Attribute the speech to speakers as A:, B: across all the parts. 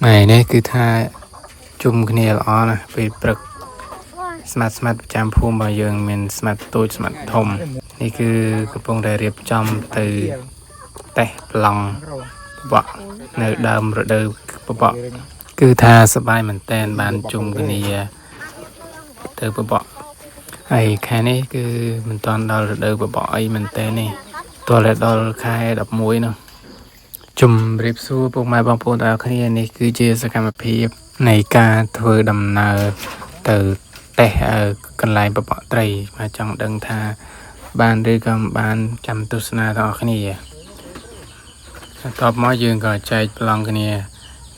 A: ngàyនេះគឺថាជុំគ្នាល្អណាស់ពេលព្រឹកស្មាត់ប្រចាំភូមិរបស់យើងមានស្មាត់តូចស្មាត់ធំនេះគឺកំពុងតែរៀបចំទៅតេះប្លង់បបនៅដើមរដូវបបគឺថាសប្បាយមែនតែនបានជុំគ្នាទៅបបហើយខែនេះគឺមិនទាន់ដល់រដូវបបអីមែនតែននេះទាល់តែដល់ខែ11នោះជំរាបសួរពុកម៉ែបងប្អូនទាំងអស់គ្នានេះគឺជាសកម្មភាពនៃការធ្វើដំណើរទៅតេះកន្លែងបបត្រីមកចង់ដឹងថាបានឬក៏មិនបានចាំទស្សនាទាំងអស់គ្នាបន្ទាប់មកយើងក៏ចែកប្លង់គ្នា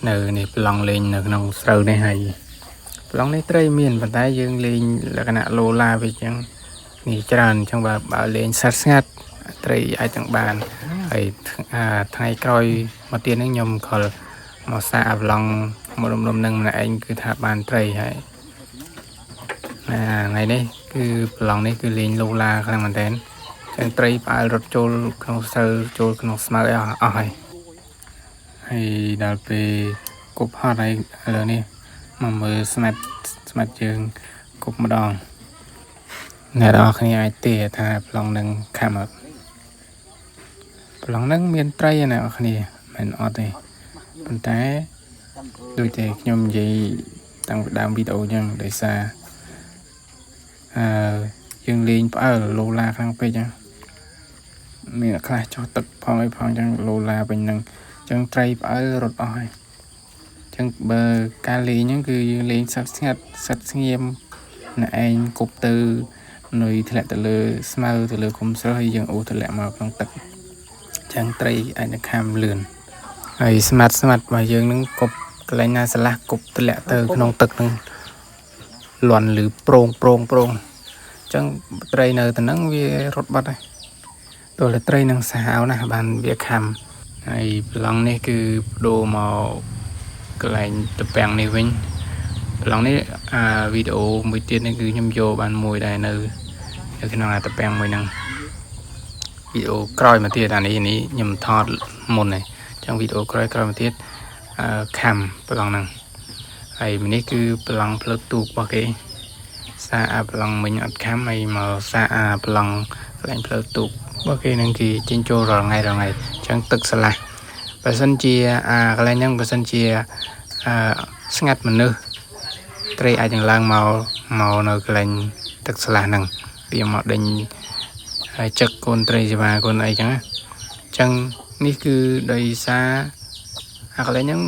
A: នៅនេះប្លង់លេងនៅក្នុងស្រូវនេះហើយប្លង់នេះត្រីមានប៉ុន្តែយើងលេងលក្ខណៈឡូឡាវាចឹងនេះច្រើនអញ្ចឹងបើលេងសត្វស្ងាត់ត្រីអាចទាំងបានហើយថ្ងៃក្រោយមកទៀតនេះខ្ញុំខលមកសាកប្លង់មករំលំនឹងម្នាក់ឯងគឺថាបានត្រីហើយថ្ងៃនេះគឺប្លង់នេះគឺលេងឡូឡាខ្លាំងមែនតើចឹងត្រីផ្អើលរត់ចូលក្នុងស្រូវចូលក្នុងស្មៅអស់ហើយដល់ពេលគប់ហត់ហើយឥឡូវនេះមកមើលស្មាត់យើងគប់ម្ដងអ្នកនរគ្នាអាចទេថាប្លង់នឹងខាំអត់ប្លង់នឹងមានត្រីណាអ្នកគ្នាមិនអត់ទេប៉ុន្តែដូចតែខ្ញុំនិយាយតាំងពីដើមវីដេអូចឹងដោយសារយើងលេងផ្អើលឡូឡាខ្លាំងពេកចឹងមានខ្លះចោះទឹកផងអីផងចឹងឡូឡាវិញនឹងចឹងត្រីផ្អើលរត់អស់ហើយចឹងបើការលេងហ្នឹងគឺយើងលេងសត្វស្ងាត់សត្វស្ងៀមអ្នកឯងគប់ទៅនុយធ្លាក់ទៅលើស្មៅទៅលើគុំស្រស់ហើយយើងអូសធ្លាក់មកក្នុងទឹកចឹងត្រីអាចនឹងខាំលឿនហើយស្មាត់របស់យើងនឹងគប់កន្លែងណាឆ្លាស់គប់ធ្លាក់ទៅក្នុងទឹកនឹងលន់ឬប្រងចឹងត្រីនៅទៅនឹងវារត់បាត់ហើយទោះតែត្រីនឹងសាហាវណាស់បានវាខាំហើយប្លង់នេះគឺបដូរមកកន្លែងតពាំងនេះវិញប្លង់នេះវីដេអូមួយទៀតនេះគឺខ្ញុំយកបានមួយដែរនៅក្នុងតពាំងមួយហ្នឹងវីដេអូក្រោយមកទៀតនេះខ្ញុំថតមុនហើយចឹងវីដេអូក្រោយមកទៀតខាំប្លង់ហ្នឹងហើយនេះគឺប្លង់ផ្លូវទូករបស់គេសាប្លង់មិញអត់ខាំហើយមកសាប្លង់កន្លែងផ្លូវទូករបស់គេនឹងគេចេញចូលរាល់ថ្ងៃចឹងទឹកស្រឡះបើសិនជាកន្លែងហ្នឹងបើសិនជាស្ងាត់មនុស្សត្រីអាចនឹងឡើងមកនៅកន្លែងទឹកស្រឡះហ្នឹងវាមកដេញចឹកកូនត្រីសេវាកូនអីចឹងនេះគឺដោយសារកន្លែងហ្នឹង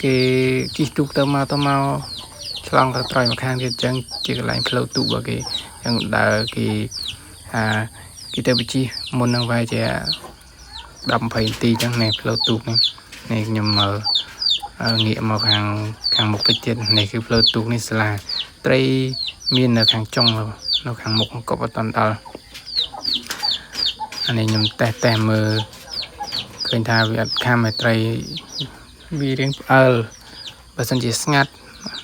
A: គេជិះទូកទៅមកឆ្លងទៅត្រយមកខាងទៀតចឹងជាកន្លែងផ្លូវទូករបស់គេចឹងដើរគេគេទៅវិជិះមុននឹងវាយជា10-20នាទីចឹងនេះផ្លូវទូកនេះខ្ញុំមើលងាកមកខាងមុខទៅទៀតនេះគឺផ្លូវទូកនេះស្លាត្រីមាននៅខាងចុងនៅខាងមុខកប់អត់ដល់អានេះខ្ញុំតេះមើលឃើញថាវាអត់ខាំឲ្យត្រីវារៀងផ្អើលបើសិនជាស្ងាត់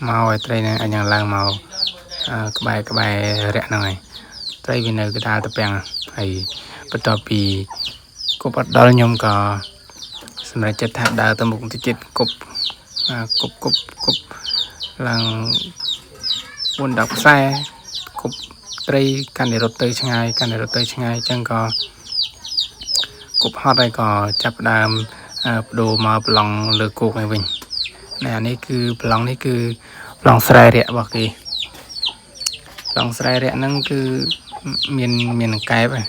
A: មកឲ្យត្រីនឹងអាចនឹងឡើងមកក្បែររាក់ហ្នឹងហើយត្រីវានៅកណ្ដាលតពាំងហើយបន្ទាប់ពីគប់អត់ដល់ខ្ញុំក៏សម្រាប់ចិត្តថាដើរទៅមុខទៅចិត្តគប់ឡើង4-10ខ្សែគប់ត្រីកាន់តែរត់ទៅឆ្ងាយចឹងក៏គប់ហត់ហើយក៏ចាប់ដើមបដូរមកប្លង់លើគោកនេះវិញអានេះគឺប្លង់នេះគឺប្លង់ស្រែរាក់របស់គេប្លង់ស្រែរាក់ហ្នឹងគឺមានកែបហើយ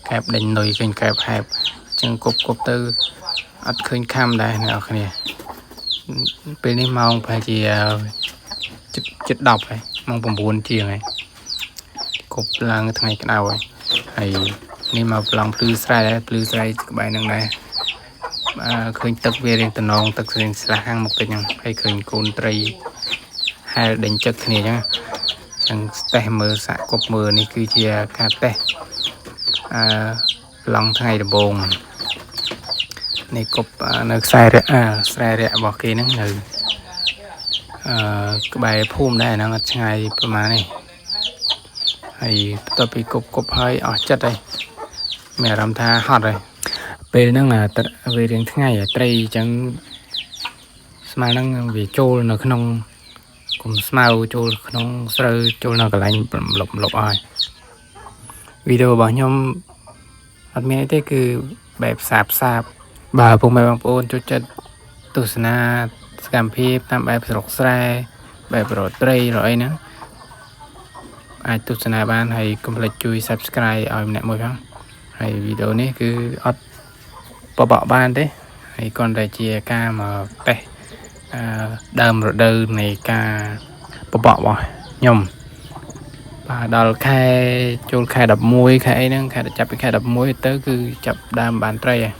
A: កែបដេញនុយឃើញកែបហែបចឹងគប់ទៅអត់ឃើញខាំដែរអ្នកនរគ្នាពេលនេះម៉ោងប្រហែលជាជិត10ហើយម៉ោង9ជាងហើយគប់ឡើងថ្ងៃក្តៅហើយនេះមកប្លង់ភ្លឺស្រែក្បែរនឹងដែរឃើញទឹកវារៀងតំណងទឹករៀងស្លាស់ខាងមុខតិចហ្នឹងហើយឃើញកូនត្រីហែលដេញចឹកគ្នាចឹងតេះមើលសាក់គប់មើលនេះគឺជាការតេះប្លង់ថ្ងៃដំបូងនេះគប់នៅខ្សែរយៈរបស់គេហ្នឹងនៅក្បែរភូមិដែរហ្នឹងអត់ឆ្ងាយប្រហែលនេះហើយបន្ទាប់ពីគប់ហើយអស់ចិត្តហើយមានអារម្មណ៍ថាហត់ហើយពេលហ្នឹងវារៀងថ្ងៃត្រីអញ្ចឹង ស្មើហ្នឹងវាចូលនៅក្នុងគុំស្មៅចូលក្នុងស្រូវចូលនៅកន្លែងលប់អស់វីដេអូរបស់ខ្ញុំអត់មានអីទេគឺបែបសាបបើពុកម៉ែបងប្អូនចូលចិត្តទស្សនាសកម្មភាពតាមបែបស្រុកស្រែបែបរកត្រីរកអីហ្នឹងអាចទស្សនាបានហើយកុំភ្លេចជួយ Subscribe ឲ្យម្នាក់មួយផងហើយវីដេអូនេះគឺអត់បបក់បានទេហើយគ្រាន់តែជាការមកតេស្តដើមរដូវនៃការបបក់របស់ខ្ញុំបាទដល់ខែចូលខែ11ខែអីហ្នឹងខែចាប់ពីខែ11ទៅគឺចាប់ដើមបានត្រីហើយ